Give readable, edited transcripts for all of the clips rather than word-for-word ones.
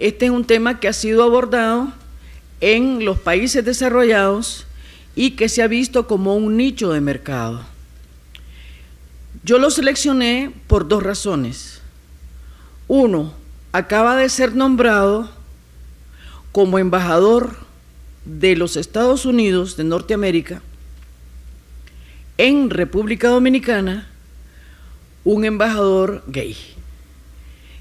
este es un tema que ha sido abordado en los países desarrollados y que se ha visto como un nicho de mercado. Yo lo seleccioné por dos razones. Uno, acaba de ser nombrado como embajador de los Estados Unidos de Norteamérica en República Dominicana un embajador gay.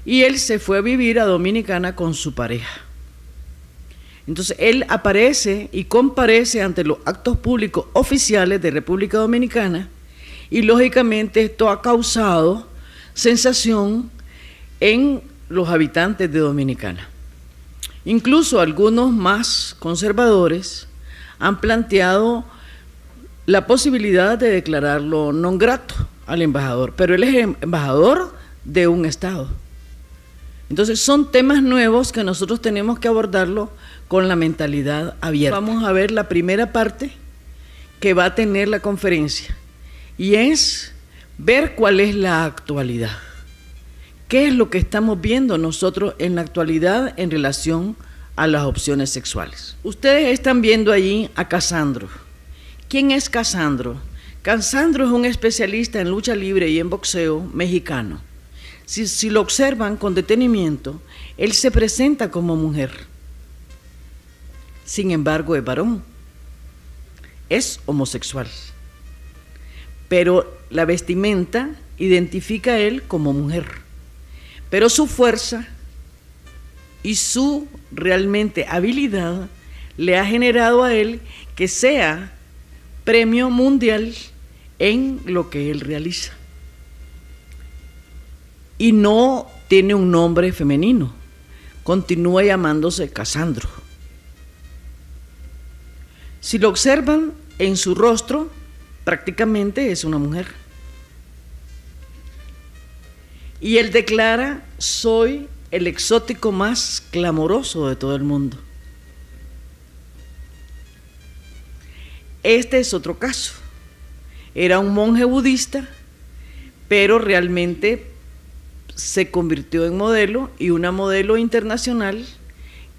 Y él se fue a vivir a Dominicana con su pareja. Entonces él aparece y comparece ante los actos públicos oficiales de República Dominicana y lógicamente esto ha causado sensación en los habitantes de Dominicana. Incluso algunos más conservadores han planteado la posibilidad de declararlo non grato al embajador, pero él es embajador de un estado. Entonces son temas nuevos que nosotros tenemos que abordarlo con la mentalidad abierta. Vamos a ver la primera parte que va a tener la conferencia y es ver cuál es la actualidad. ¿Qué es lo que estamos viendo nosotros en la actualidad en relación a las opciones sexuales? Ustedes están viendo allí a Casandro. ¿Quién es Casandro? Casandro es un especialista en lucha libre y en boxeo mexicano. Si lo observan con detenimiento, él se presenta como mujer. Sin embargo, es varón. Es homosexual. Pero la vestimenta identifica a él como mujer. Pero su fuerza y su realmente habilidad le ha generado a él que sea premio mundial en lo que él realiza. Y no tiene un nombre femenino, continúa llamándose Casandro. Si lo observan en su rostro, prácticamente es una mujer. Y él declara: soy el exótico más clamoroso de todo el mundo. Este es otro caso. Era un monje budista, pero realmente se convirtió en modelo y una modelo internacional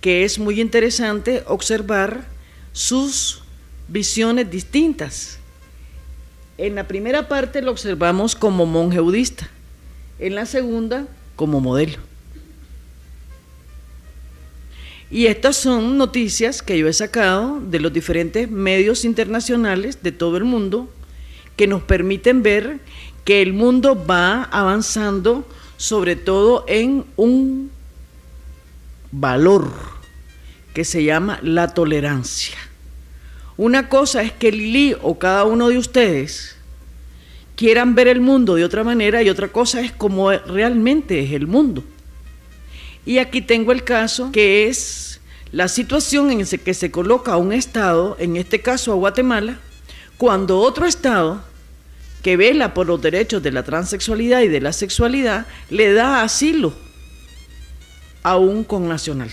que es muy interesante observar sus visiones distintas. En la primera parte lo observamos como monje budista, en la segunda como modelo. Y estas son noticias que yo he sacado de los diferentes medios internacionales de todo el mundo que nos permiten ver que el mundo va avanzando sobre todo en un valor que se llama la tolerancia. Una cosa es que Lili o cada uno de ustedes quieran ver el mundo de otra manera y otra cosa es cómo realmente es el mundo. Y aquí tengo el caso que es la situación en que se coloca a un estado, en este caso a Guatemala, cuando otro estado que vela por los derechos de la transexualidad y de la sexualidad le da asilo a un connacional.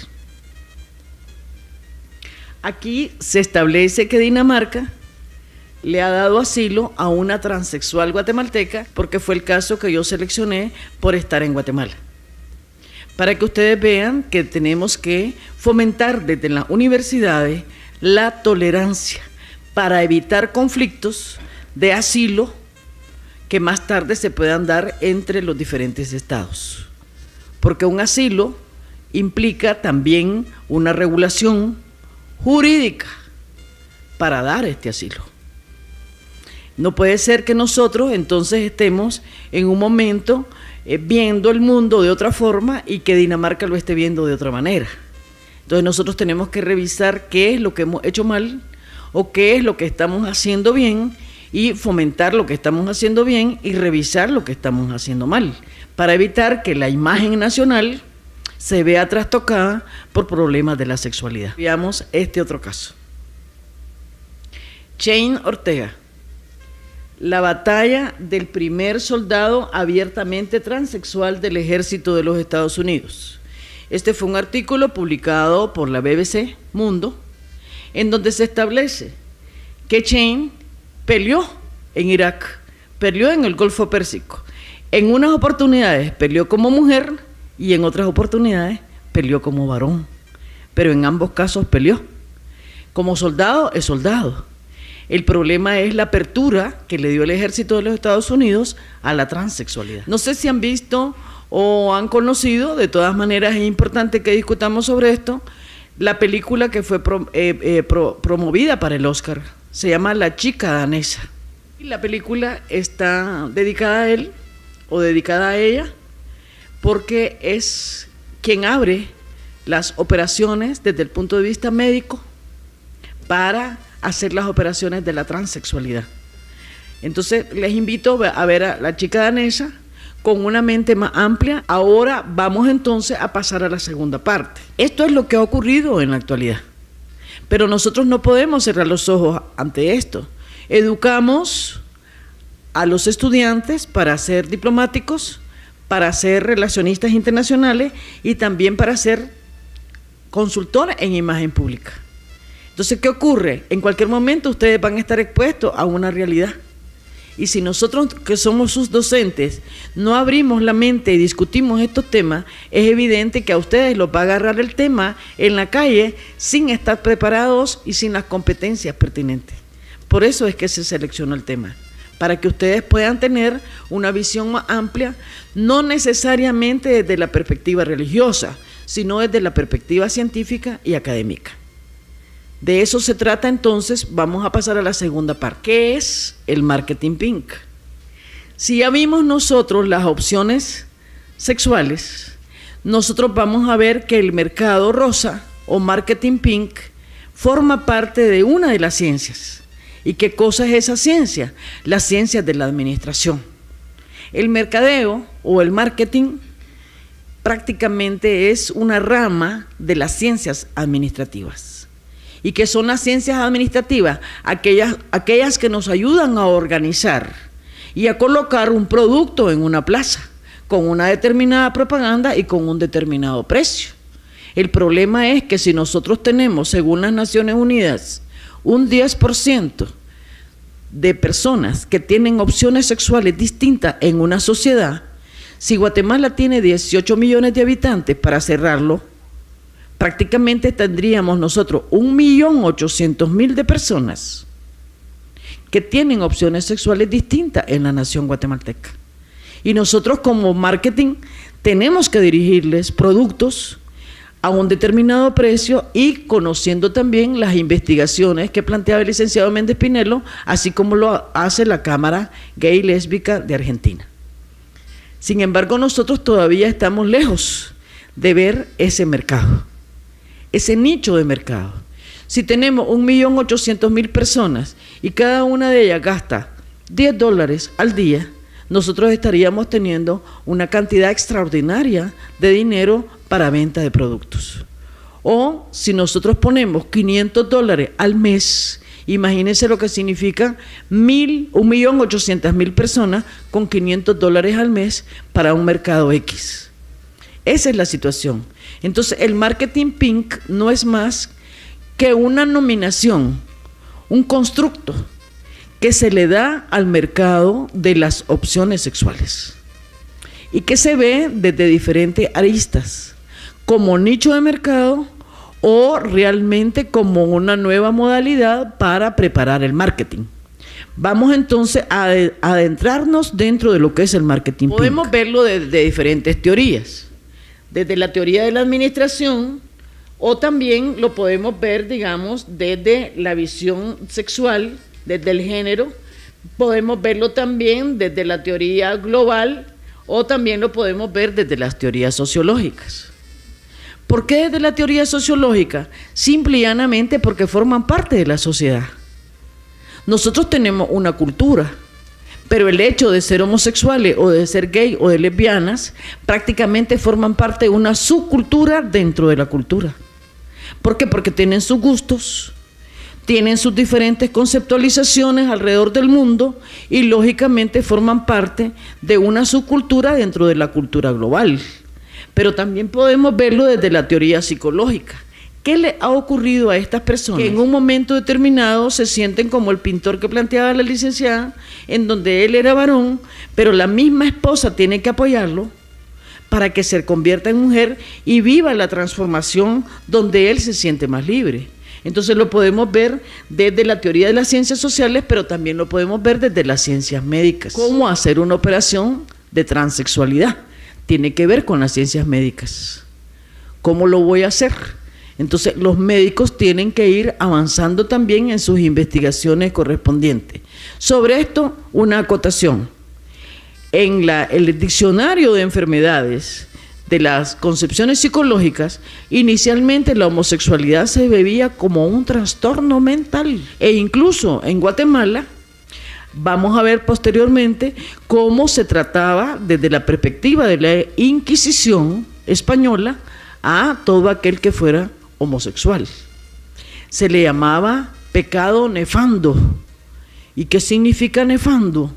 Aquí se establece que Dinamarca le ha dado asilo a una transexual guatemalteca porque fue el caso que yo seleccioné por estar en Guatemala. Para que ustedes vean que tenemos que fomentar desde las universidades la tolerancia para evitar conflictos de asilo que más tarde se puedan dar entre los diferentes estados. Porque un asilo implica también una regulación jurídica para dar este asilo. No puede ser que nosotros entonces estemos en un momento viendo el mundo de otra forma y que Dinamarca lo esté viendo de otra manera. Entonces nosotros tenemos que revisar qué es lo que hemos hecho mal o qué es lo que estamos haciendo bien y fomentar lo que estamos haciendo bien y revisar lo que estamos haciendo mal, para evitar que la imagen nacional se vea trastocada por problemas de la sexualidad. Veamos este otro caso. Shane Ortega, la batalla del primer soldado abiertamente transexual del ejército de los Estados Unidos. Este fue un artículo publicado por la BBC Mundo, en donde se establece que Shane peleó en Irak, peleó en el Golfo Pérsico. En unas oportunidades peleó como mujer y en otras oportunidades peleó como varón, pero en ambos casos peleó. Como soldado es soldado. El problema es la apertura que le dio el ejército de los Estados Unidos a la transexualidad. No sé si han visto o han conocido, de todas maneras es importante que discutamos sobre esto, la película que fue promovida para el Oscar. Se llama La chica danesa. Y la película está dedicada a él o dedicada a ella porque es quien abre las operaciones desde el punto de vista médico para hacer las operaciones de la transexualidad. Entonces les invito a ver a La chica danesa con una mente más amplia. Ahora vamos entonces a pasar a la segunda parte. Esto es lo que ha ocurrido en la actualidad, pero nosotros no podemos cerrar los ojos ante esto. Educamos a los estudiantes para ser diplomáticos, para ser relacionistas internacionales y también para ser consultores en imagen pública. Entonces, ¿qué ocurre? En cualquier momento ustedes van a estar expuestos a una realidad. Y si nosotros, que somos sus docentes, no abrimos la mente y discutimos estos temas, es evidente que a ustedes los va a agarrar el tema en la calle sin estar preparados y sin las competencias pertinentes. Por eso es que se seleccionó el tema, para que ustedes puedan tener una visión más amplia, no necesariamente desde la perspectiva religiosa, sino desde la perspectiva científica y académica. De eso se trata. Entonces vamos a pasar a la segunda parte. ¿Qué es el marketing pink? Si ya vimos nosotros las opciones sexuales, nosotros vamos a ver que el mercado rosa o marketing pink forma parte de una de las ciencias. ¿Y qué cosa es esa ciencia? Las ciencias de la administración. El mercadeo o el marketing prácticamente es una rama de las ciencias administrativas. ¿Y qué son las ciencias administrativas? Aquellas que nos ayudan a organizar y a colocar un producto en una plaza con una determinada propaganda y con un determinado precio. El problema es que si nosotros tenemos, según las Naciones Unidas, un 10% de personas que tienen opciones sexuales distintas en una sociedad, si Guatemala tiene 18 millones de habitantes, para cerrarlo, prácticamente tendríamos nosotros 1.800.000 de personas que tienen opciones sexuales distintas en la nación guatemalteca. Y nosotros como marketing tenemos que dirigirles productos a un determinado precio y conociendo también las investigaciones que planteaba el licenciado Méndez Pinelo, así como lo hace la Cámara Gay y Lésbica de Argentina. Sin embargo, nosotros todavía estamos lejos de ver ese mercado, ese nicho de mercado. Si tenemos 1.800.000 personas y cada una de ellas gasta $10 al día, nosotros estaríamos teniendo una cantidad extraordinaria de dinero para venta de productos. O si nosotros ponemos $500 al mes, imagínense lo que significa 1.800.000 personas con $500 al mes para un mercado X. Esa es la situación. Entonces, el marketing pink no es más que una nominación, un constructo que se le da al mercado de las opciones sexuales y que se ve desde diferentes aristas, como nicho de mercado o realmente como una nueva modalidad para preparar el marketing. Vamos entonces a adentrarnos dentro de lo que es el marketing pink. Podemos verlo de diferentes teorías, desde la teoría de la administración, o también lo podemos ver, digamos, desde la visión sexual, desde el género. Podemos verlo también desde la teoría global, o también lo podemos ver desde las teorías sociológicas. ¿Por qué desde la teoría sociológica? Simple y llanamente porque forman parte de la sociedad. Nosotros tenemos una cultura, pero el hecho de ser homosexuales o de ser gay o de lesbianas prácticamente forman parte de una subcultura dentro de la cultura. ¿Por qué? Porque tienen sus gustos, tienen sus diferentes conceptualizaciones alrededor del mundo y lógicamente forman parte de una subcultura dentro de la cultura global. Pero también podemos verlo desde la teoría psicológica. ¿Qué le ha ocurrido a estas personas? Que en un momento determinado se sienten como el pintor que planteaba la licenciada, en donde él era varón, pero la misma esposa tiene que apoyarlo para que se convierta en mujer y viva la transformación donde él se siente más libre. Entonces lo podemos ver desde la teoría de las ciencias sociales, pero también lo podemos ver desde las ciencias médicas. ¿Cómo hacer una operación de transexualidad? Tiene que ver con las ciencias médicas. ¿Cómo lo voy a hacer? Entonces los médicos tienen que ir avanzando también en sus investigaciones correspondientes. Sobre esto, una acotación. En el diccionario de enfermedades de las concepciones psicológicas, inicialmente la homosexualidad se veía como un trastorno mental, e incluso en Guatemala vamos a ver posteriormente cómo se trataba desde la perspectiva de la Inquisición española a todo aquel que fuera homosexual. Se le llamaba pecado nefando. ¿Y qué significa nefando?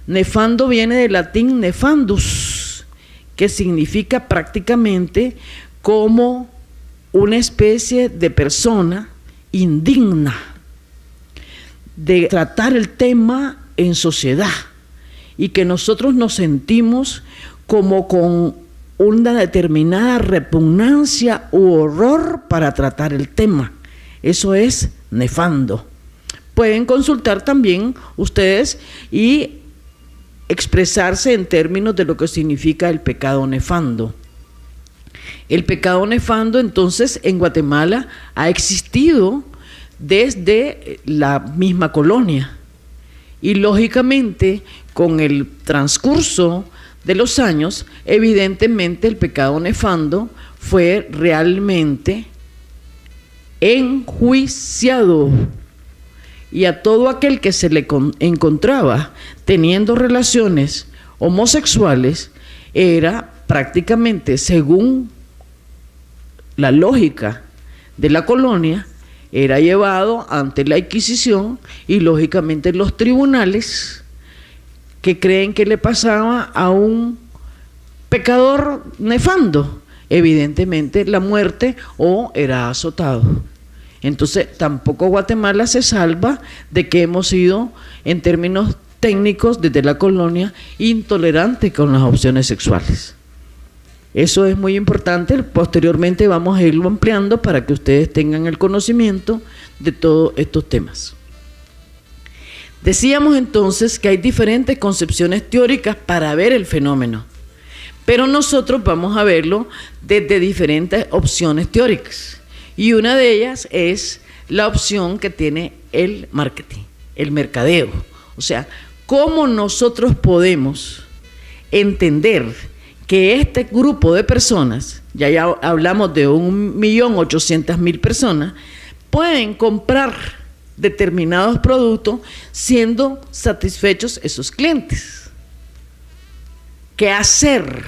Nefando viene del latín nefandus, que significa prácticamente como una especie de persona indigna de tratar el tema en sociedad, y que nosotros nos sentimos como con una determinada repugnancia u horror para tratar el tema. Eso es nefando. Pueden consultar también ustedes y expresarse en términos de lo que significa el pecado nefando. El pecado nefando, entonces, en Guatemala ha existido desde la misma colonia, y lógicamente con el transcurso de los años, evidentemente el pecado nefando fue realmente enjuiciado, y a todo aquel que se le encontraba teniendo relaciones homosexuales era prácticamente, según la lógica de la colonia, era llevado ante la Inquisición y lógicamente los tribunales, que creen que le pasaba a un pecador nefando, evidentemente la muerte, o era azotado. Entonces tampoco Guatemala se salva de que hemos sido, en términos técnicos, desde la colonia, intolerantes con las opciones sexuales. Eso es muy importante. Posteriormente vamos a irlo ampliando para que ustedes tengan el conocimiento de todos estos temas. Decíamos entonces que hay diferentes concepciones teóricas para ver el fenómeno, pero nosotros vamos a verlo desde diferentes opciones teóricas. Y una de ellas es la opción que tiene el marketing, el mercadeo. O sea, cómo nosotros podemos entender que este grupo de personas, ya hablamos de 1.800.000 personas, pueden comprar determinados productos siendo satisfechos esos clientes. ¿Qué hacer?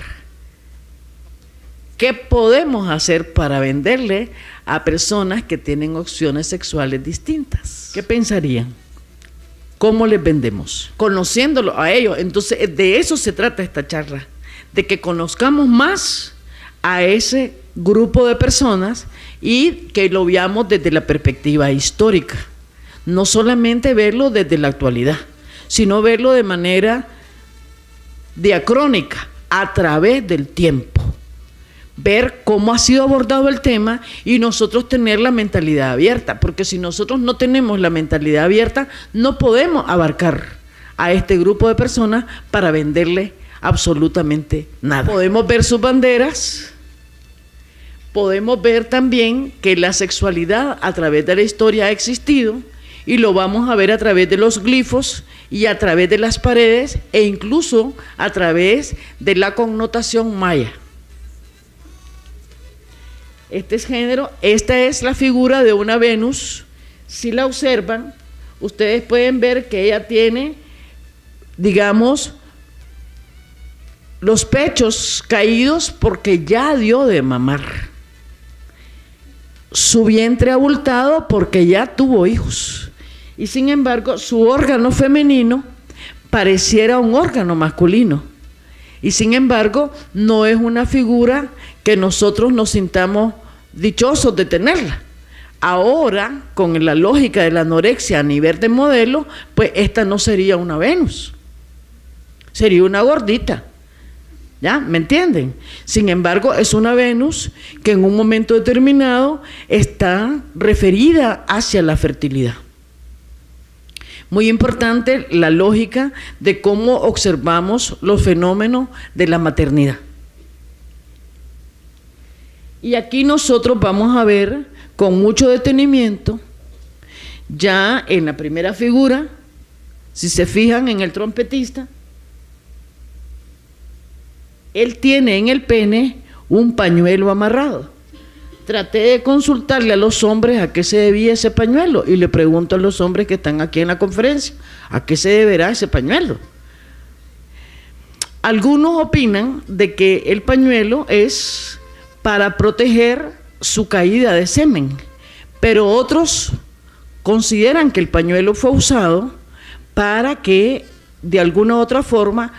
¿Qué podemos hacer para venderle a personas que tienen opciones sexuales distintas? ¿Qué pensarían? ¿Cómo les vendemos? Conociéndolo a ellos. Entonces, de eso se trata esta charla, de que conozcamos más a ese grupo de personas y que lo veamos desde la perspectiva histórica. No solamente verlo desde la actualidad, sino verlo de manera diacrónica, a través del tiempo. Ver cómo ha sido abordado el tema y nosotros tener la mentalidad abierta, porque si nosotros no tenemos la mentalidad abierta, no podemos abarcar a este grupo de personas para venderle absolutamente nada. Podemos ver sus banderas, podemos ver también que la sexualidad a través de la historia ha existido, y lo vamos a ver a través de los glifos y a través de las paredes, e incluso a través de la connotación maya. Este es género, esta es la figura de una Venus. Si la observan, ustedes pueden ver que ella tiene, digamos, los pechos caídos porque ya dio de mamar, su vientre abultado porque ya tuvo hijos, y sin embargo su órgano femenino pareciera un órgano masculino, y sin embargo no es una figura que nosotros nos sintamos dichosos de tenerla. Ahora, con la lógica de la anorexia a nivel de modelo, pues esta no sería una Venus, sería una gordita, ¿Ya? ¿Me entienden? Sin embargo, es una Venus que en un momento determinado está referida hacia la fertilidad. Muy importante la lógica de cómo observamos los fenómenos de la maternidad. Y aquí nosotros vamos a ver con mucho detenimiento, ya en la primera figura, si se fijan en el trompetista, él tiene en el pene un pañuelo amarrado. Traté de consultarle a los hombres a qué se debía ese pañuelo y le pregunto a los hombres que están aquí en la conferencia, ¿a qué se deberá ese pañuelo? Algunos opinan de que el pañuelo es para proteger su caída de semen, pero otros consideran que el pañuelo fue usado para que de alguna u otra forma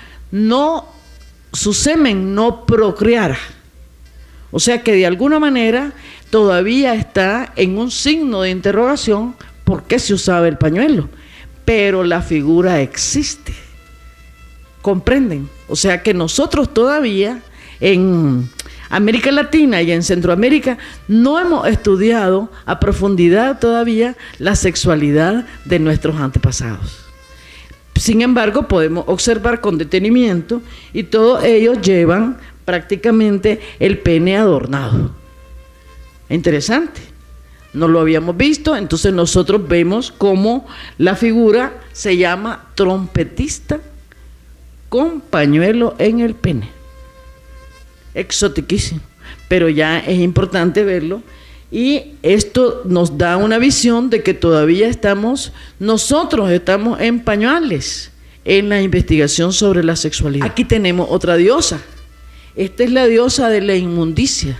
su semen no procreara. O sea que de alguna manera todavía está en un signo de interrogación por qué se usaba el pañuelo, pero la figura existe. ¿Comprenden? O sea que nosotros todavía en América Latina y en Centroamérica no hemos estudiado a profundidad todavía la sexualidad de nuestros antepasados. Sin embargo, podemos observar con detenimiento y todos ellos llevan prácticamente el pene adornado. Interesante. No lo habíamos visto, entonces nosotros vemos cómo la figura se llama trompetista con pañuelo en el pene. Exotiquísimo, pero ya es importante verlo y esto nos da una visión de que todavía nosotros estamos en pañales en la investigación sobre la sexualidad. Aquí tenemos otra diosa. Esta es la diosa de la inmundicia,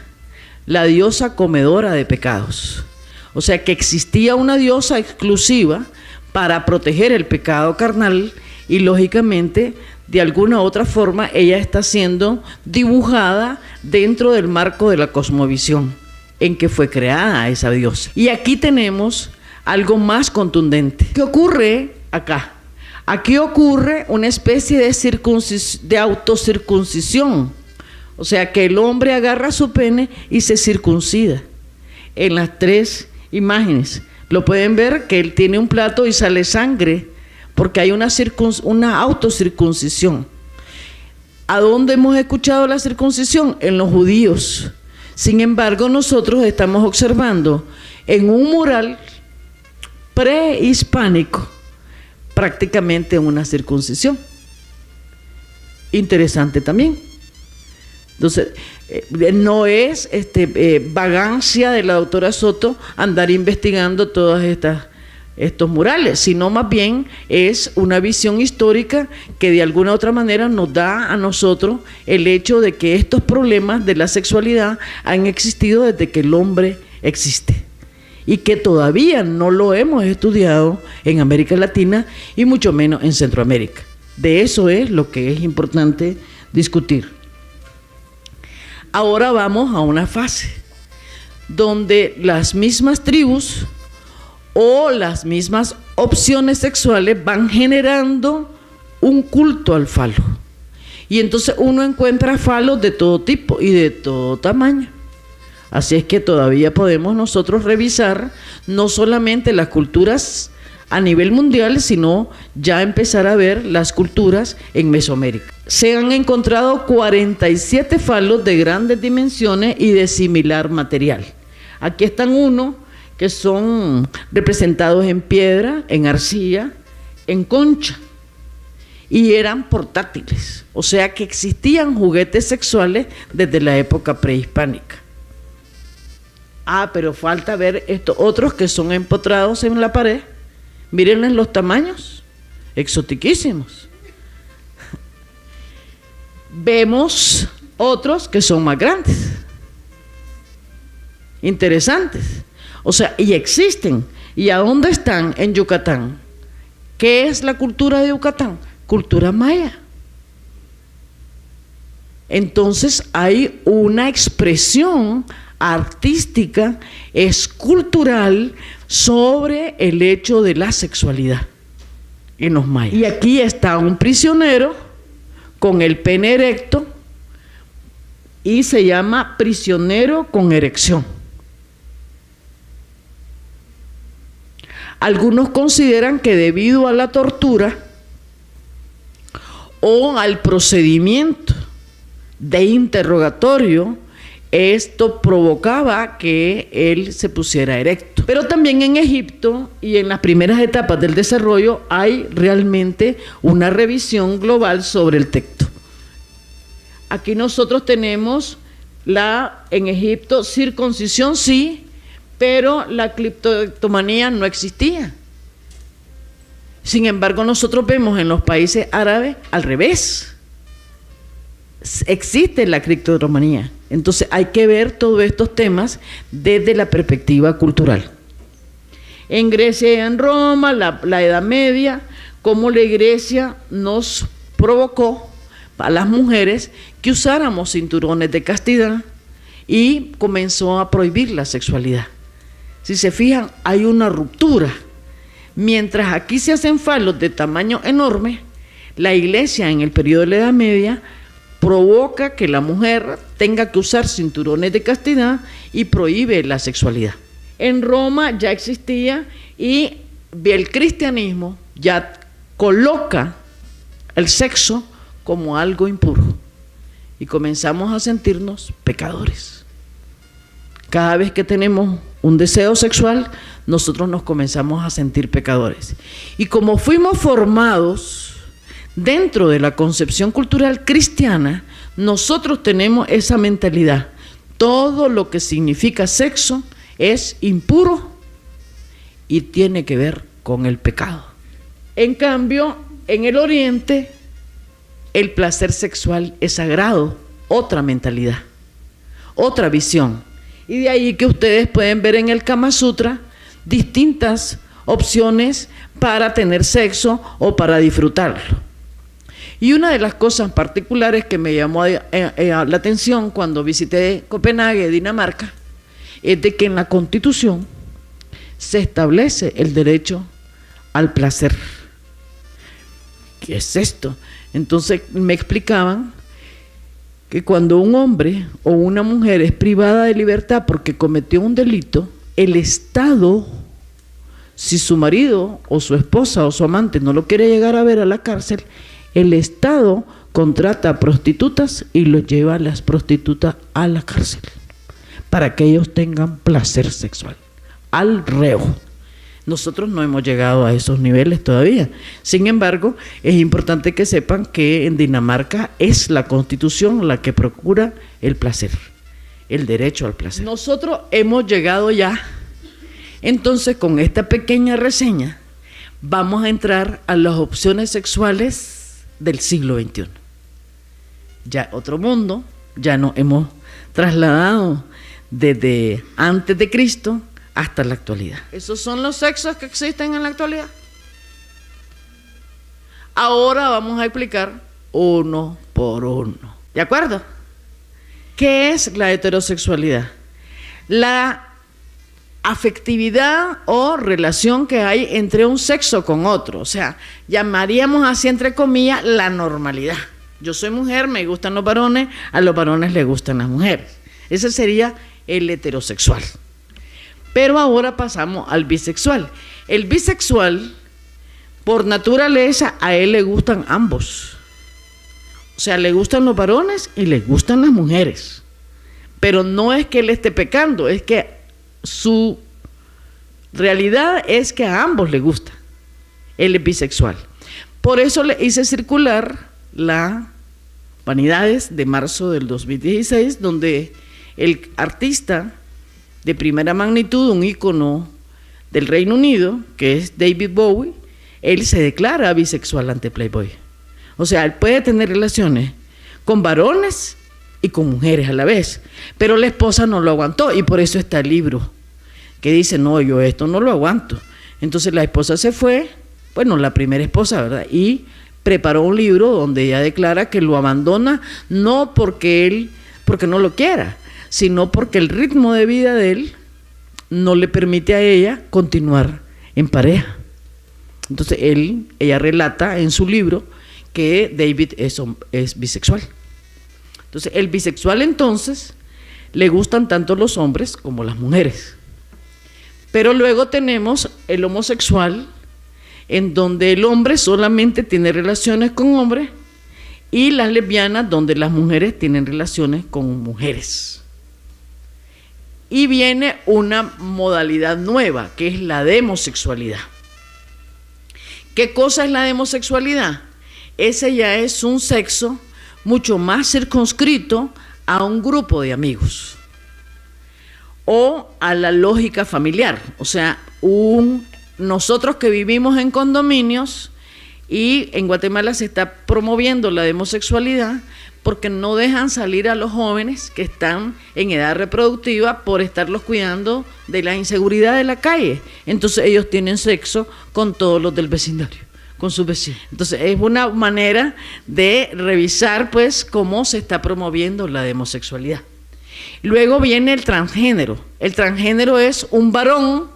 la diosa comedora de pecados. O sea que existía una diosa exclusiva para proteger el pecado carnal y lógicamente de alguna u otra forma ella está siendo dibujada dentro del marco de la cosmovisión en que fue creada esa diosa. Y aquí tenemos algo más contundente. ¿Qué ocurre acá? Aquí ocurre una especie de autocircuncisión. O sea que el hombre agarra su pene y se circuncida. En las tres imágenes lo pueden ver que él tiene un plato y sale sangre porque hay una autocircuncisión. ¿A dónde hemos escuchado la circuncisión? En los judíos. Sin embargo, nosotros estamos observando en un mural prehispánico prácticamente una circuncisión. Interesante también. Entonces, no es vagancia de la doctora Soto andar investigando todas estos murales, sino más bien es una visión histórica que de alguna u otra manera nos da a nosotros el hecho de que estos problemas de la sexualidad han existido desde que el hombre existe y que todavía no lo hemos estudiado en América Latina y mucho menos en Centroamérica. De eso es lo que es importante discutir. Ahora vamos a una fase donde las mismas tribus o las mismas opciones sexuales van generando un culto al falo. Y entonces uno encuentra falos de todo tipo y de todo tamaño. Así es que todavía podemos nosotros revisar no solamente las culturas a nivel mundial, sino ya empezar a ver las culturas en Mesoamérica. Se han encontrado 47 falos de grandes dimensiones y de similar material. Aquí están unos que son representados en piedra, en arcilla, en concha, y eran portátiles, o sea que existían juguetes sexuales desde la época prehispánica. Pero falta ver estos otros que son empotrados en la pared. Mírenles los tamaños, exotiquísimos. Vemos otros que son más grandes, interesantes. O sea, y existen. ¿Y a dónde están? En Yucatán. ¿Qué es la cultura de Yucatán? Cultura maya. Entonces hay una expresión artística, escultural, sobre el hecho de la sexualidad en los mayas. Y aquí está un prisionero con el pene erecto, y se llama prisionero con erección. Algunos consideran que debido a la tortura o al procedimiento de interrogatorio, esto provocaba que él se pusiera erecto. Pero también en Egipto y en las primeras etapas del desarrollo hay realmente una revisión global sobre el texto. Aquí nosotros tenemos en Egipto circuncisión sí, pero la cliptomanía no existía. Sin embargo, nosotros vemos en los países árabes al revés. Existe la cliptomanía. Entonces hay que ver todos estos temas desde la perspectiva cultural. En Grecia y en Roma, la Edad Media, cómo la Iglesia nos provocó a las mujeres que usáramos cinturones de castidad y comenzó a prohibir la sexualidad. Si se fijan, hay una ruptura. Mientras aquí se hacen falos de tamaño enorme, la Iglesia en el periodo de la Edad Media provoca que la mujer tenga que usar cinturones de castidad y prohíbe la sexualidad. En Roma ya existía y el cristianismo ya coloca el sexo como algo impuro y comenzamos a sentirnos pecadores. Cada vez que tenemos un deseo sexual, nosotros nos comenzamos a sentir pecadores. Y como fuimos formados dentro de la concepción cultural cristiana, nosotros tenemos esa mentalidad. Todo lo que significa sexo es impuro y tiene que ver con el pecado. En cambio, en el Oriente, el placer sexual es sagrado, otra mentalidad, otra visión. Y de ahí que ustedes pueden ver en el Kama Sutra distintas opciones para tener sexo o para disfrutarlo. Y una de las cosas particulares que me llamó la atención cuando visité Copenhague, Dinamarca, es de que en la Constitución se establece el derecho al placer. ¿Qué es esto? Entonces me explicaban que cuando un hombre o una mujer es privada de libertad porque cometió un delito, el Estado, si su marido o su esposa o su amante no lo quiere llegar a ver a la cárcel, el Estado contrata a prostitutas y los lleva a las prostitutas a la cárcel para que ellos tengan placer sexual al reo. Nosotros no hemos llegado a esos niveles todavía. Sin embargo, es importante que sepan que en Dinamarca es la Constitución la que procura el placer, el derecho al placer. Nosotros hemos llegado ya. Entonces, con esta pequeña reseña, vamos a entrar a las opciones sexuales del siglo XXI. Ya otro mundo, ya nos hemos trasladado desde antes de Cristo hasta la actualidad. ¿Esos son los sexos que existen en la actualidad? Ahora vamos a explicar uno por uno. ¿De acuerdo? ¿Qué es la heterosexualidad? La afectividad o relación que hay entre un sexo con otro. O sea, llamaríamos así entre comillas la normalidad. Yo soy mujer, me gustan los varones, a los varones les gustan las mujeres. Ese sería el heterosexual. Pero ahora pasamos al bisexual. El bisexual, por naturaleza, a él le gustan ambos. O sea, le gustan los varones y le gustan las mujeres. Pero no es que él esté pecando, es que su realidad es que a ambos le gusta. Él es bisexual. Por eso le hice circular la Vanidades de marzo del 2016, donde el artista de primera magnitud, un ícono del Reino Unido, que es David Bowie, él se declara bisexual ante Playboy. O sea, él puede tener relaciones con varones y con mujeres a la vez, pero la esposa no lo aguantó y por eso está el libro que dice, no, yo esto no lo aguanto. Entonces la esposa se fue, bueno, la primera esposa, ¿verdad? Y preparó un libro donde ella declara que lo abandona no porque no lo quiera, sino porque el ritmo de vida de él no le permite a ella continuar en pareja. Entonces ella relata en su libro que David es bisexual. Entonces, el bisexual entonces le gustan tanto los hombres como las mujeres. Pero luego tenemos el homosexual, en donde el hombre solamente tiene relaciones con hombres, y las lesbianas, donde las mujeres tienen relaciones con mujeres. Y viene una modalidad nueva, que es la demosexualidad. ¿Qué cosa es la demosexualidad? Ese ya es un sexo mucho más circunscrito a un grupo de amigos o a la lógica familiar. O sea, nosotros que vivimos en condominios, y en Guatemala se está promoviendo la demosexualidad porque no dejan salir a los jóvenes que están en edad reproductiva por estarlos cuidando de la inseguridad de la calle. Entonces ellos tienen sexo con todos los del vecindario, con sus vecinos. Entonces es una manera de revisar pues cómo se está promoviendo la demosexualidad. Luego viene el transgénero. El transgénero es un varón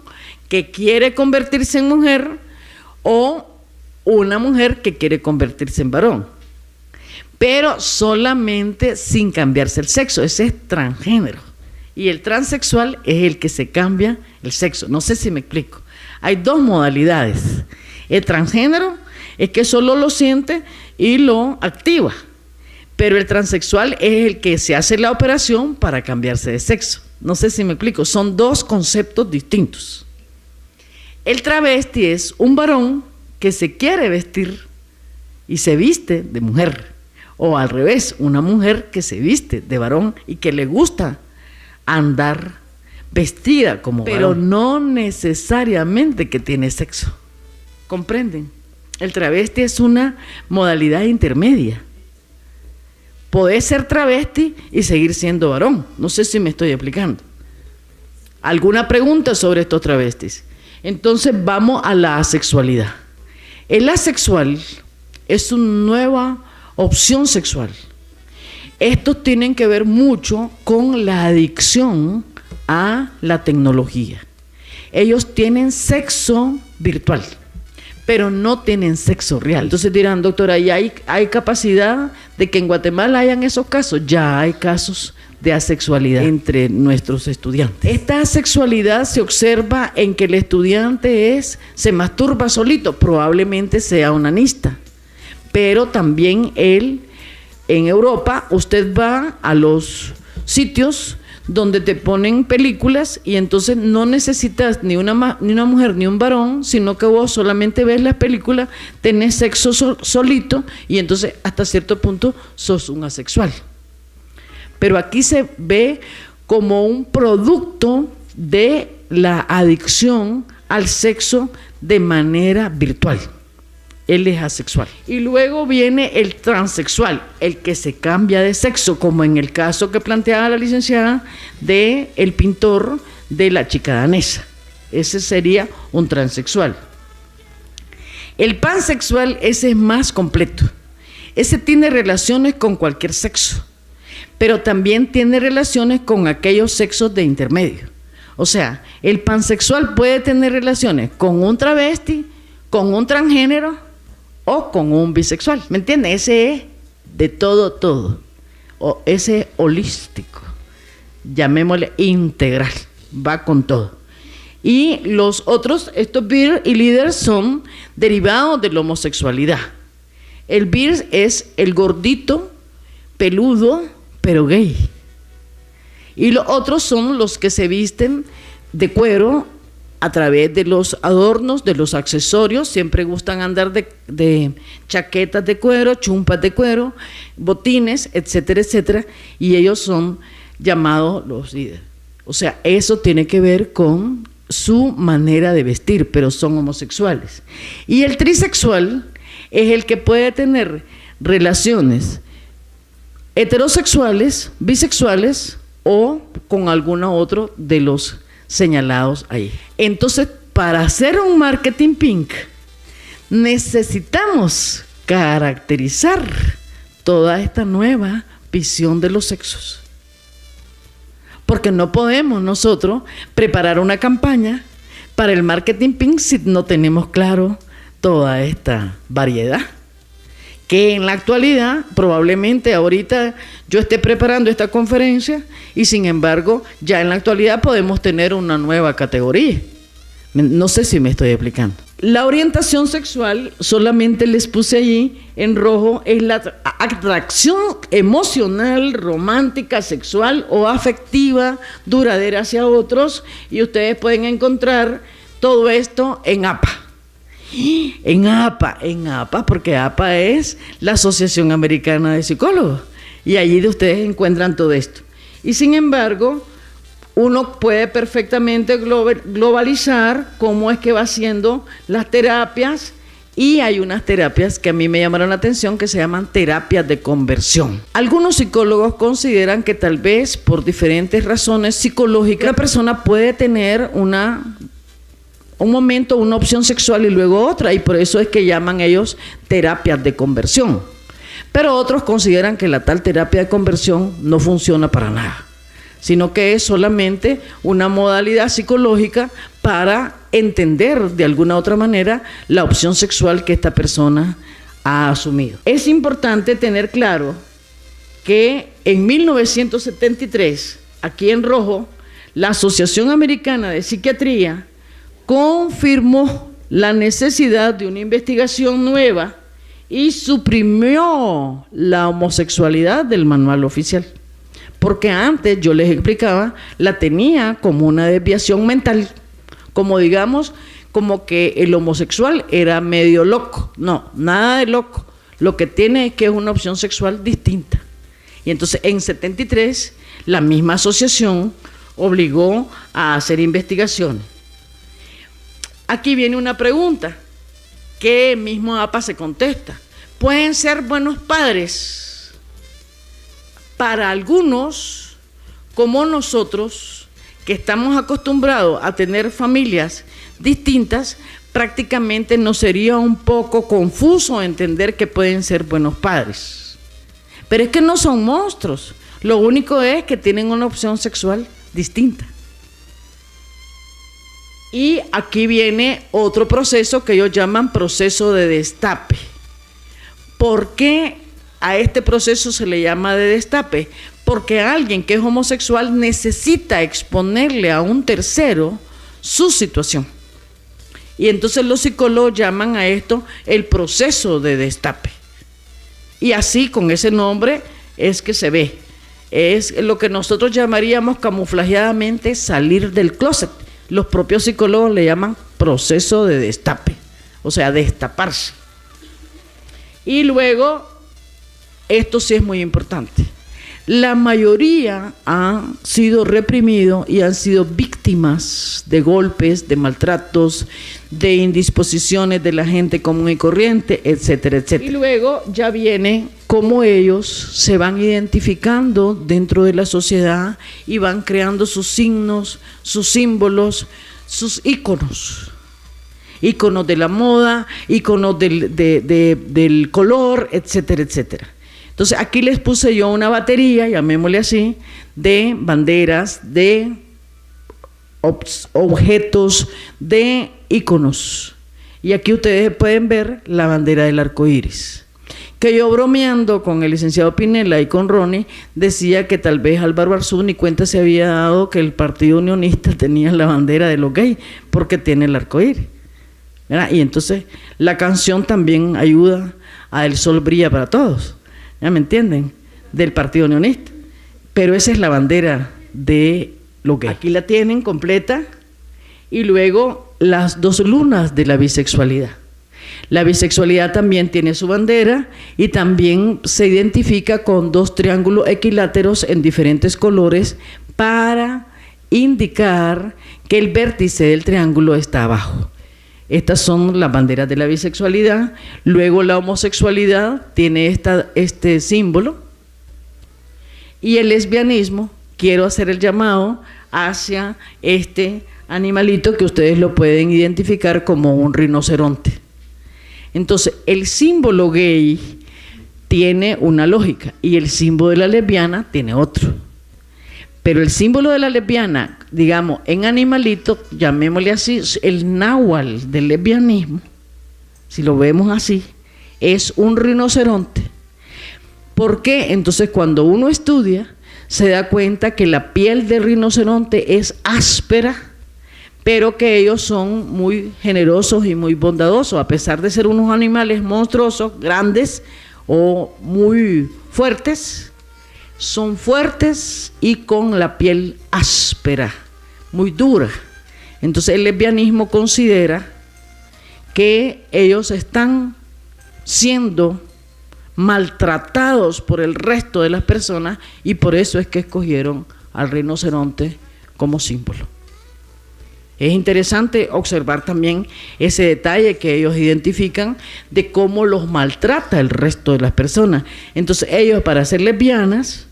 que quiere convertirse en mujer o una mujer que quiere convertirse en varón, pero solamente sin cambiarse el sexo. Ese es transgénero. Y el transexual es el que se cambia el sexo. No sé si me explico. Hay dos modalidades. El transgénero es que solo lo siente y lo activa, pero el transexual es el que se hace la operación para cambiarse de sexo. No sé si me explico. Son dos conceptos distintos. El travesti es un varón que se quiere vestir y se viste de mujer, o al revés, una mujer que se viste de varón y que le gusta andar vestida como varón, pero no necesariamente que tiene sexo. ¿Comprenden? El travesti es una modalidad intermedia. Podés ser travesti y seguir siendo varón. No sé si me estoy explicando. ¿Alguna pregunta sobre estos travestis? Entonces vamos a la asexualidad. El asexual es una nueva opción sexual. Estos tienen que ver mucho con la adicción a la tecnología. Ellos tienen sexo virtual, pero no tienen sexo real. Entonces dirán, doctora, ¿y hay capacidad de que en Guatemala hayan esos casos? Ya hay casos de asexualidad entre nuestros estudiantes. Esta asexualidad se observa en que el estudiante se masturba solito, probablemente sea onanista, pero también en Europa usted va a los sitios donde te ponen películas y entonces no necesitas ni una mujer ni un varón, sino que vos solamente ves las películas, tenés sexo solito y entonces hasta cierto punto sos un asexual. Pero aquí se ve como un producto de la adicción al sexo de manera virtual. Él es asexual. Y luego viene el transexual, el que se cambia de sexo, como en el caso que planteaba la licenciada del pintor de La chica danesa. Ese sería un transexual. El pansexual, ese es más completo. Ese tiene relaciones con cualquier sexo, pero también tiene relaciones con aquellos sexos de intermedio. O sea, el pansexual puede tener relaciones con un travesti, con un transgénero o con un bisexual. ¿Me entiende? Ese es de todo. O ese es holístico. Llamémosle integral. Va con todo. Y los otros, estos bir y líder, son derivados de la homosexualidad. El bir es el gordito, peludo, pero gay. Y los otros son los que se visten de cuero a través de los adornos, de los accesorios. Siempre gustan andar de chaquetas de cuero, chumpas de cuero, botines, etcétera, etcétera. Y ellos son llamados los líderes. O sea, eso tiene que ver con su manera de vestir, pero son homosexuales. Y el trisexual es el que puede tener relaciones heterosexuales, bisexuales o con alguno otro de los señalados ahí. Entonces, para hacer un marketing pink, necesitamos caracterizar toda esta nueva visión de los sexos. Porque no podemos nosotros preparar una campaña para el marketing pink si no tenemos claro toda esta variedad. que en la actualidad, probablemente ahorita yo esté preparando esta conferencia y sin embargo ya en la actualidad podemos tener una nueva categoría. No sé si me estoy explicando. La orientación sexual, solamente les puse allí en rojo, es la atracción emocional, romántica, sexual o afectiva, duradera hacia otros, y ustedes pueden encontrar todo esto en APA. En APA, porque APA es la Asociación Americana de Psicólogos, y allí ustedes encuentran todo esto. Y sin embargo, uno puede perfectamente globalizar cómo es que va haciendo las terapias, y hay unas terapias que a mí me llamaron la atención que se llaman terapias de conversión. Algunos psicólogos consideran que tal vez por diferentes razones psicológicas la persona puede tener un momento, una opción sexual y luego otra, y por eso es que llaman ellos terapias de conversión. Pero otros consideran que la tal terapia de conversión no funciona para nada, sino que es solamente una modalidad psicológica para entender de alguna otra manera la opción sexual que esta persona ha asumido. Es importante tener claro que en 1973, aquí en rojo, la Asociación Americana de Psiquiatría confirmó la necesidad de una investigación nueva y suprimió la homosexualidad del manual oficial. Porque antes, yo les explicaba, la tenía como una desviación mental, como digamos, como que el homosexual era medio loco. No, nada de loco. Lo que tiene es que es una opción sexual distinta. Y entonces en 73, la misma asociación obligó a hacer investigaciones. Aquí viene una pregunta que mismo APA se contesta. ¿Pueden ser buenos padres? Para algunos, como nosotros, que estamos acostumbrados a tener familias distintas, prácticamente nos sería un poco confuso entender que pueden ser buenos padres. Pero es que no son monstruos, lo único es que tienen una opción sexual distinta. Y aquí viene otro proceso que ellos llaman proceso de destape. ¿Por qué a este proceso se le llama de destape? Porque alguien que es homosexual necesita exponerle a un tercero su situación. Y entonces los psicólogos llaman a esto el proceso de destape. Y así, con ese nombre, es que se ve. Es lo que nosotros llamaríamos camuflajeadamente salir del closet. Los propios psicólogos le llaman proceso de destape, o sea, destaparse. Y luego, esto sí es muy importante, la mayoría han sido reprimidos y han sido víctimas de golpes, de maltratos, de indisposiciones de la gente común y corriente, etcétera, etcétera. Y luego ya viene cómo ellos se van identificando dentro de la sociedad y van creando sus signos, sus símbolos, sus íconos. Íconos de la moda, íconos del color, etcétera, etcétera. Entonces aquí les puse yo una batería, llamémosle así, de banderas, de objetos, de íconos. Y aquí ustedes pueden ver la bandera del arco iris. Que yo, bromeando con el licenciado Pinela y con Ronnie, decía que tal vez Álvaro Arzú ni cuenta se había dado que el Partido Unionista tenía la bandera de los gays, porque tiene el arco iris, ¿verdad? Y entonces la canción también ayuda a El Sol Brilla para Todos, ¿ya me entienden? Del Partido Unionista. Pero esa es la bandera de los gays. Aquí la tienen completa. Y luego las dos lunas de la bisexualidad. La bisexualidad también tiene su bandera y también se identifica con dos triángulos equiláteros en diferentes colores para indicar que el vértice del triángulo está abajo. Estas son las banderas de la bisexualidad. Luego la homosexualidad tiene este símbolo. Y el lesbianismo, quiero hacer el llamado hacia este animalito que ustedes lo pueden identificar como un rinoceronte. Entonces, el símbolo gay tiene una lógica y el símbolo de la lesbiana tiene otro. Pero el símbolo de la lesbiana, digamos, en animalito, llamémosle así, el náhuatl del lesbianismo, si lo vemos así, es un rinoceronte. ¿Por qué? Entonces cuando uno estudia se da cuenta que la piel del rinoceronte es áspera, pero que ellos son muy generosos y muy bondadosos, a pesar de ser unos animales monstruosos, grandes o muy fuertes, son fuertes y con la piel áspera, muy dura. Entonces el lesbianismo considera que ellos están siendo maltratados por el resto de las personas y por eso es que escogieron al rinoceronte como símbolo. Es interesante observar también ese detalle que ellos identifican de cómo los maltrata el resto de las personas. Entonces ellos, para ser lesbianas,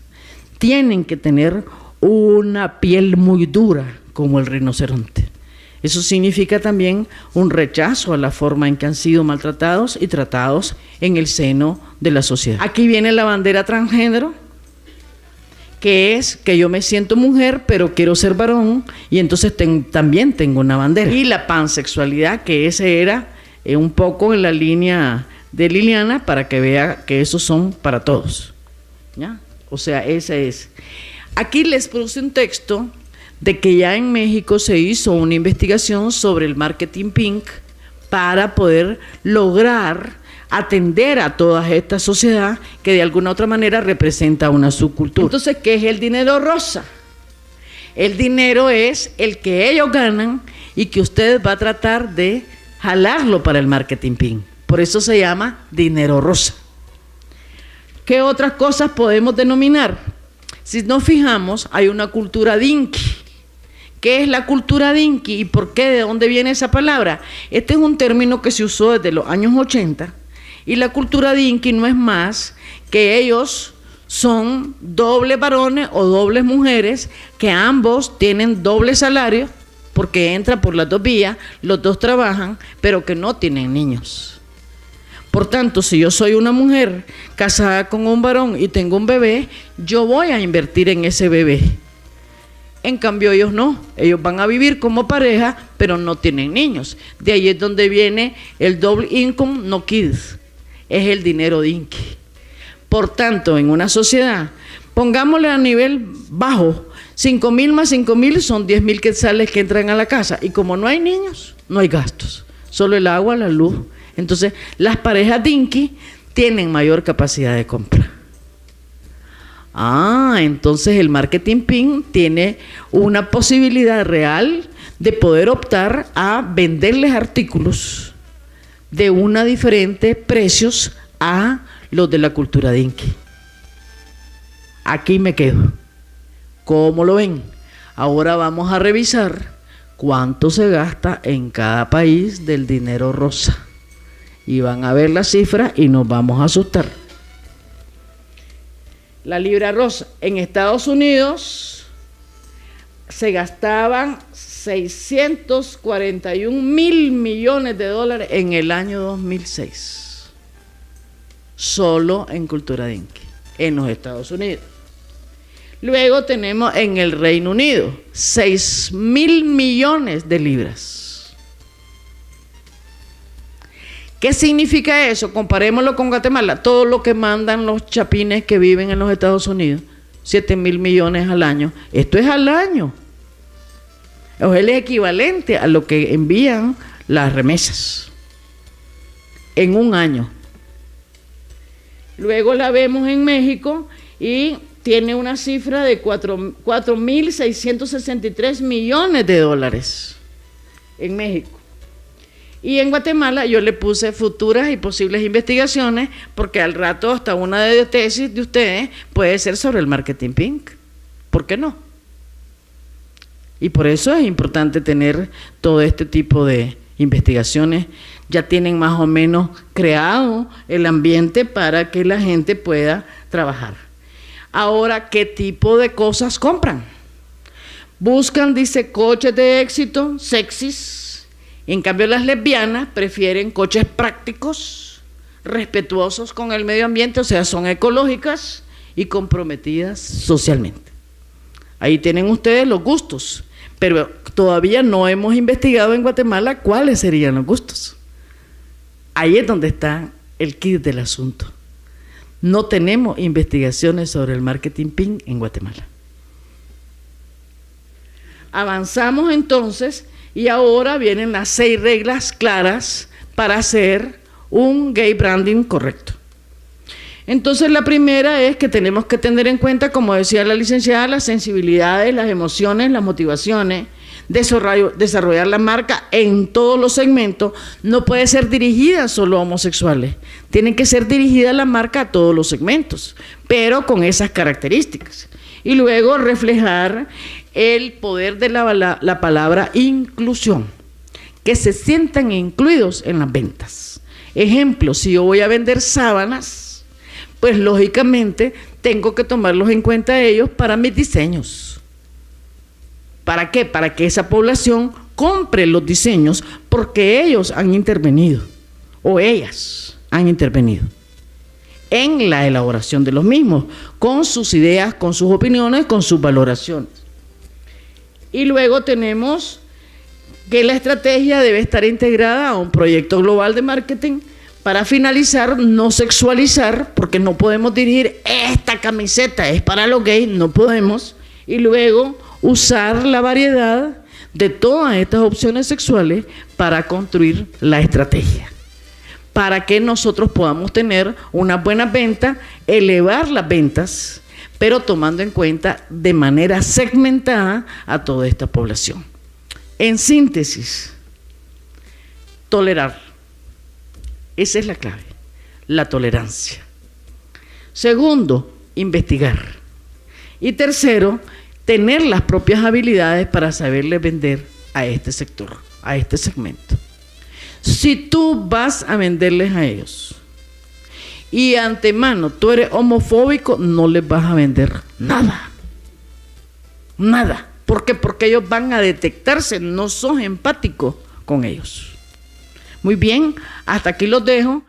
tienen que tener una piel muy dura como el rinoceronte. Eso significa también un rechazo a la forma en que han sido maltratados y tratados en el seno de la sociedad. Aquí viene la bandera transgénero, que es que yo me siento mujer, pero quiero ser varón, y entonces también tengo una bandera. Y la pansexualidad, que ese era un poco en la línea de Liliana, para que vea que esos son para todos, ¿ya? O sea, ese es. Aquí les puse un texto de que ya en México se hizo una investigación sobre el marketing pink para poder lograr atender a toda esta sociedad que de alguna otra manera representa una subcultura. Entonces, ¿qué es el dinero rosa? El dinero es el que ellos ganan y que usted va a tratar de jalarlo para el marketing pink. Por eso se llama dinero rosa. ¿Qué otras cosas podemos denominar? Si nos fijamos, hay una cultura dinky. ¿Qué es la cultura dinky y por qué? ¿De dónde viene esa palabra? Este es un término que se usó desde los años 80 y la cultura dinky no es más que ellos son dobles varones o dobles mujeres que ambos tienen doble salario porque entra por las dos vías, los dos trabajan, pero que no tienen niños. Por tanto, si yo soy una mujer casada con un varón y tengo un bebé, yo voy a invertir en ese bebé. En cambio ellos no, ellos van a vivir como pareja, pero no tienen niños. De ahí es donde viene el double income, no kids, es el dinero dinky. Por tanto, en una sociedad, pongámosle a nivel bajo, 5,000 más 5,000 son 10,000 quetzales que entran a la casa. Y como no hay niños, no hay gastos, solo el agua, la luz. Entonces, las parejas dinky tienen mayor capacidad de compra. Entonces el marketing pink tiene una posibilidad real de poder optar a venderles artículos de una diferente precios a los de la cultura dinky. Aquí me quedo. ¿Cómo lo ven? Ahora vamos a revisar cuánto se gasta en cada país del dinero rosa. Y van a ver las cifras y nos vamos a asustar. La libra rosa. En Estados Unidos se gastaban 641,000 millones de dólares en el año 2006. Solo en cultura dinky, en los Estados Unidos. Luego tenemos en el Reino Unido 6,000 millones de libras. ¿Qué significa eso? Comparémoslo con Guatemala. Todo lo que mandan los chapines que viven en los Estados Unidos, 7,000 millones al año. Esto es al año. Es el equivalente a lo que envían las remesas en un año. Luego la vemos en México y tiene una cifra de 4,663 millones de dólares en México. Y en Guatemala yo le puse futuras y posibles investigaciones, porque al rato hasta una de tesis de ustedes puede ser sobre el marketing pink. ¿Por qué no? Y por eso es importante tener todo este tipo de investigaciones. Ya tienen más o menos creado el ambiente para que la gente pueda trabajar. Ahora, ¿qué tipo de cosas compran? Buscan, dice, coches de éxito, sexys. En cambio, las lesbianas prefieren coches prácticos, respetuosos con el medio ambiente, o sea, son ecológicas y comprometidas socialmente. Ahí tienen ustedes los gustos, pero todavía no hemos investigado en Guatemala cuáles serían los gustos. Ahí es donde está el kit del asunto. No tenemos investigaciones sobre el marketing pink en Guatemala. Avanzamos entonces y ahora vienen las 6 reglas claras para hacer un gay branding correcto. Entonces la primera es que tenemos que tener en cuenta, como decía la licenciada, las sensibilidades, las emociones, las motivaciones, desarrollar la marca en todos los segmentos. No puede ser dirigida solo a homosexuales, tiene que ser dirigida la marca a todos los segmentos, pero con esas características. Y luego reflejar el poder de la palabra inclusión, que se sientan incluidos en las ventas. Ejemplo, si yo voy a vender sábanas, pues lógicamente tengo que tomarlos en cuenta a ellos para mis diseños. ¿Para qué? Para que esa población compre los diseños porque ellos han intervenido o ellas han intervenido en la elaboración de los mismos, con sus ideas, con sus opiniones, con sus valoraciones. Y luego tenemos que la estrategia debe estar integrada a un proyecto global de marketing. Para finalizar, no sexualizar, porque no podemos dirigir esta camiseta es para los gays, no podemos. Y luego usar la variedad de todas estas opciones sexuales para construir la estrategia, para que nosotros podamos tener una buena venta, elevar las ventas, pero tomando en cuenta de manera segmentada a toda esta población. En síntesis, tolerar. Esa es la clave, la tolerancia. Segundo, investigar. Y tercero, tener las propias habilidades para saberle vender a este sector, a este segmento. Si tú vas a venderles a ellos y antemano tú eres homofóbico, no les vas a vender nada. Nada. ¿Por qué? Porque ellos van a detectarse, no sos empático con ellos. Muy bien, hasta aquí los dejo.